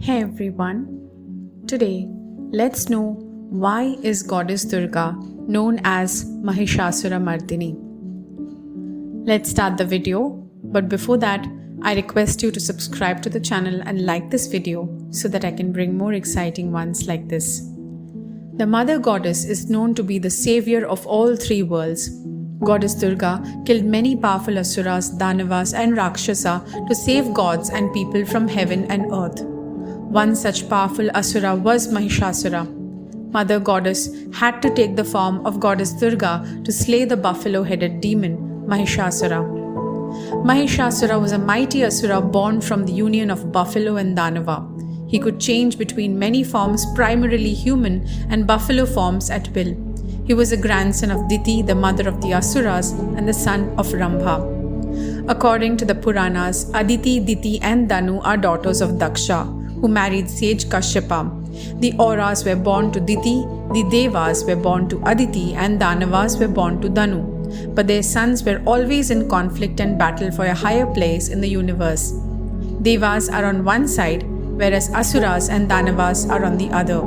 Hey everyone, today let's know why is goddess Durga known as Mahishasura Mardini. Let's start the video, but before that I request you to subscribe to the channel and like this video so that I can bring more exciting ones like this. The mother goddess is known to be the savior of all three worlds. Goddess Durga killed many powerful asuras, danavas and rakshasa to save gods and people from heaven and earth. One such powerful asura was Mahishasura. Mother goddess had to take the form of goddess Durga to slay the buffalo-headed demon Mahishasura. Mahishasura was a mighty asura born from the union of buffalo and danava. He could change between many forms, primarily human and buffalo forms at will. He was a grandson of Diti, the mother of the Asuras, and the son of Rambha. According to the Puranas, Aditi, Diti, and Danu are daughters of Daksha, who married sage Kashyapa. The Auras were born to Diti, the Devas were born to Aditi, and Danavas were born to Danu. But their sons were always in conflict and battle for a higher place in the universe. Devas are on one side, whereas Asuras and Danavas are on the other.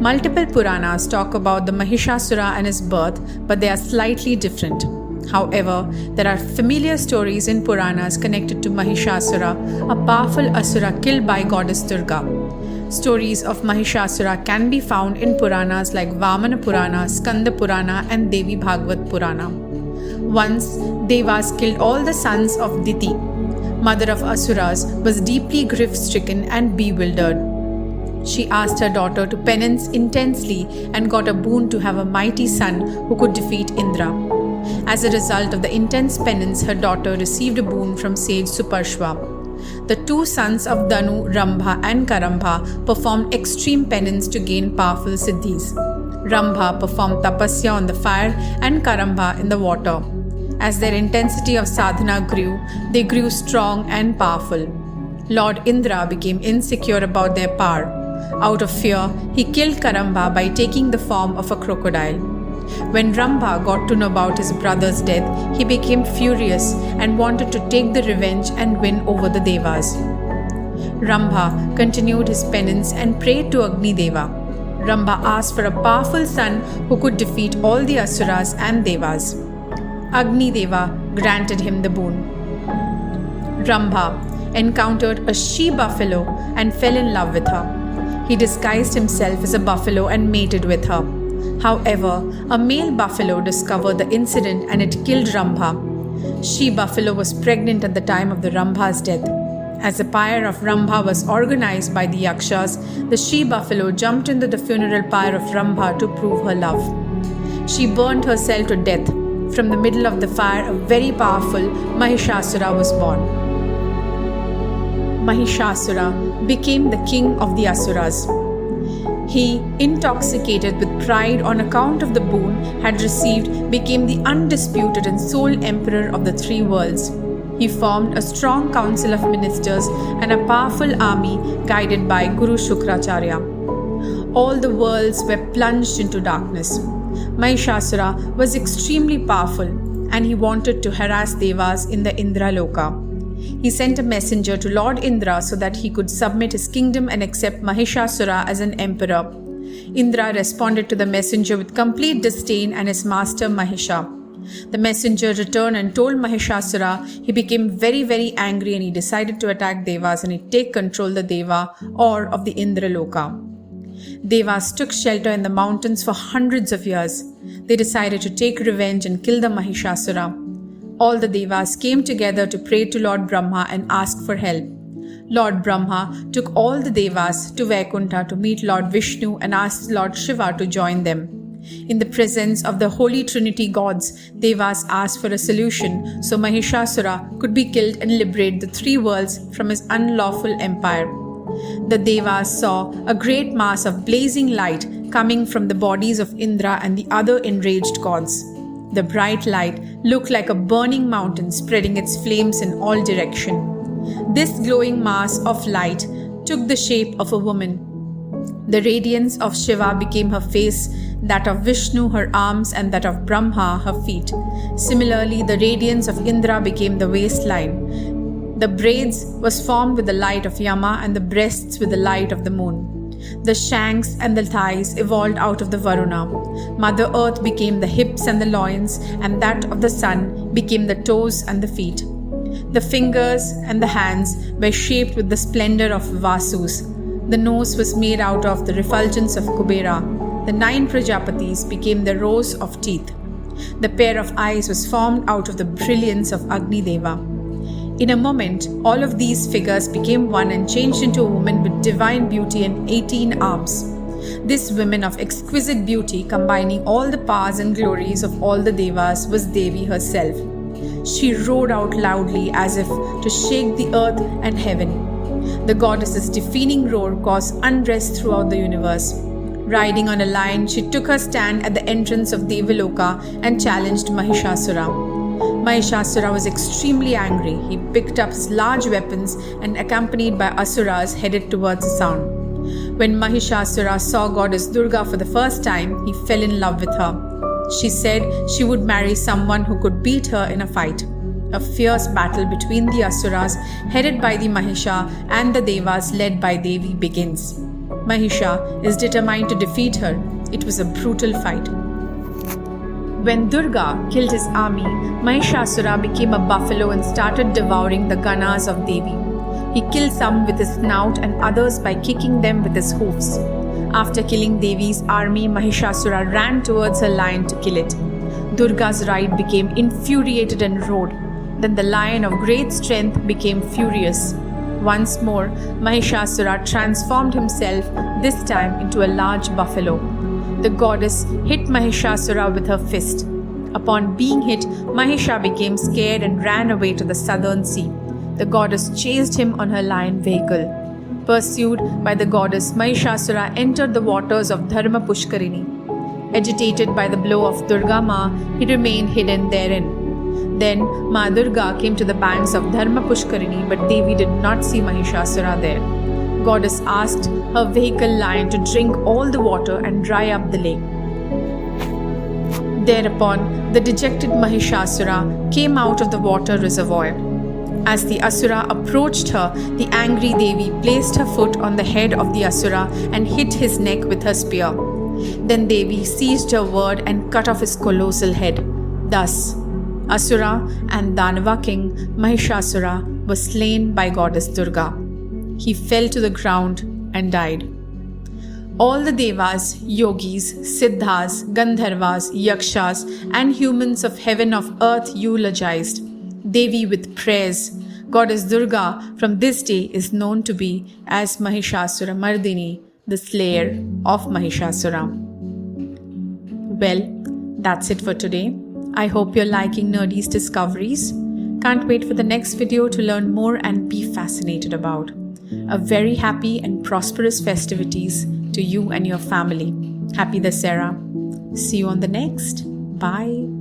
Multiple Puranas talk about the Mahishasura and his birth, but they are slightly different. However, there are familiar stories in Puranas connected to Mahishasura, a powerful asura killed by goddess Durga. Stories of Mahishasura can be found in Puranas like Vamana Purana, Skanda Purana, and Devi Bhagavad Purana. Once, Devas killed all the sons of Diti, mother of Asuras, was deeply grief-stricken and bewildered. She asked her daughter to penance intensely and got a boon to have a mighty son who could defeat Indra. As a result of the intense penance, her daughter received a boon from sage Suparshva. The two sons of Danu, Rambha and Karambha performed extreme penance to gain powerful siddhis. Rambha performed tapasya on the fire and Karambha in the water. As their intensity of sadhana grew, they grew strong and powerful. Lord Indra became insecure about their power. Out of fear, he killed Karambha by taking the form of a crocodile. When Rambha got to know about his brother's death, he became furious and wanted to take the revenge and win over the Devas. Rambha continued his penance and prayed to Agni Deva. Rambha asked for a powerful son who could defeat all the Asuras and Devas. Agni Deva granted him the boon. Rambha encountered a she-buffalo and fell in love with her. He disguised himself as a buffalo and mated with her. However, a male buffalo discovered the incident and it killed Rambha. She-buffalo was pregnant at the time of the Rambha's death. As the pyre of Rambha was organized by the Yakshas, the she-buffalo jumped into the funeral pyre of Rambha to prove her love. She burned herself to death. From the middle of the fire, a very powerful Mahishasura was born. Mahishasura became the king of the Asuras. He, intoxicated with pride on account of the boon had received, became the undisputed and sole emperor of the three worlds. He formed a strong council of ministers and a powerful army guided by Guru Shukracharya. All the worlds were plunged into darkness. Mahishasura was extremely powerful and he wanted to harass Devas in the Indra Loka. He sent a messenger to Lord Indra so that he could submit his kingdom and accept Mahishasura as an emperor. Indra responded to the messenger with complete disdain and his master Mahisha. The messenger returned and told Mahishasura he became very angry and he decided to attack Devas and he'd take control of the Deva or of the Indra Loka. Devas took shelter in the mountains for hundreds of years. They decided to take revenge and kill the Mahishasura. All the Devas came together to pray to Lord Brahma and ask for help. Lord Brahma took all the Devas to Vaikuntha to meet Lord Vishnu and asked Lord Shiva to join them. In the presence of the Holy Trinity gods, Devas asked for a solution so Mahishasura could be killed and liberate the three worlds from his unlawful empire. The Devas saw a great mass of blazing light coming from the bodies of Indra and the other enraged gods. The bright light looked like a burning mountain spreading its flames in all directions. This glowing mass of light took the shape of a woman. The radiance of Shiva became her face, that of Vishnu her arms, and that of Brahma her feet. Similarly, the radiance of Indra became the waistline. The braids was formed with the light of Yama and the breasts with the light of the moon. The shanks and the thighs evolved out of the Varuna. Mother Earth became the hips and the loins, and that of the sun became the toes and the feet. The fingers and the hands were shaped with the splendor of Vasus. The nose was made out of the refulgence of Kubera. The 9 Prajapatis became the rows of teeth. The pair of eyes was formed out of the brilliance of Agni Deva. In a moment, all of these figures became one and changed into a woman with divine beauty and 18 arms. This woman of exquisite beauty, combining all the powers and glories of all the Devas, was Devi herself. She roared out loudly as if to shake the earth and heaven. The goddess's deafening roar caused unrest throughout the universe. Riding on a lion, she took her stand at the entrance of Devaloka and challenged Mahishasura. Mahishasura was extremely angry. He picked up his large weapons and, accompanied by Asuras, headed towards the sound. When Mahishasura saw goddess Durga for the first time, he fell in love with her. She said she would marry someone who could beat her in a fight. A fierce battle between the Asuras, headed by the Mahisha, and the Devas, led by Devi, begins. Mahisha is determined to defeat her. It was a brutal fight. When Durga killed his army, Mahishasura became a buffalo and started devouring the Ganas of Devi. He killed some with his snout and others by kicking them with his hoofs. After killing Devi's army, Mahishasura ran towards her lion to kill it. Durga's ride became infuriated and roared. Then the lion of great strength became furious. Once more, Mahishasura transformed himself, this time into a large buffalo. The goddess hit Mahishasura with her fist. Upon being hit, Mahisha became scared and ran away to the southern sea. The goddess chased him on her lion vehicle. Pursued by the goddess, Mahishasura entered the waters of Dharma Pushkarini. Agitated by the blow of Durga Ma, he remained hidden therein. Then Ma Durga came to the banks of Dharma Pushkarini, but Devi did not see Mahishasura there. Goddess asked her vehicle lion to drink all the water and dry up the lake. Thereupon, the dejected Mahishasura came out of the water reservoir. As the Asura approached her, the angry Devi placed her foot on the head of the Asura and hit his neck with her spear. Then Devi seized her word and cut off his colossal head. Thus, Asura and Danava king Mahishasura was slain by goddess Durga. He fell to the ground and died. All the Devas, Yogis, Siddhas, Gandharvas, Yakshas, and humans of heaven of earth eulogized Devi with prayers. Goddess Durga from this day is known to be as Mahishasura Mardini, the slayer of Mahishasura. Well, that's it for today. I hope you're liking Nerdies discoveries. Can't wait for the next video to learn more and be fascinated about. A very happy and prosperous festivities to you and your family. Happy Dasera. See you on the next. Bye.